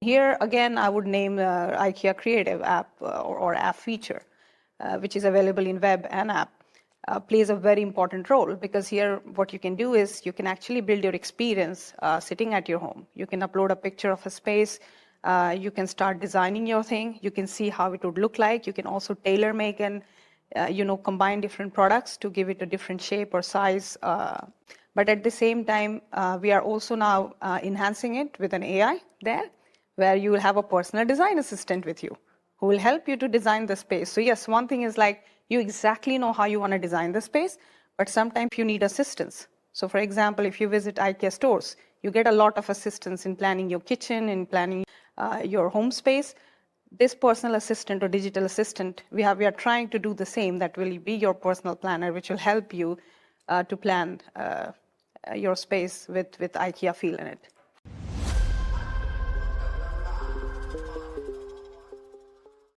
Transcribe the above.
Here, again, I would name IKEA Creative app or app feature, which is available in web and app, plays a very important role, because here what you can do is you can actually build your experience sitting at your home. You can upload a picture of a space. You can start designing your thing. You can see how it would look like. You can also tailor make and combine different products to give it a different shape or size. But at the same time, we are also now enhancing it with an AI there, where you will have a personal design assistant with you who will help you to design the space. So yes, one thing is like you exactly know how you want to design the space, but sometimes you need assistance. So for example, if you visit IKEA stores, you get a lot of assistance in planning your kitchen, in planning your home space. This personal assistant or digital assistant, we are trying to do the same. That will be your personal planner, which will help you to plan your space with IKEA feel in it.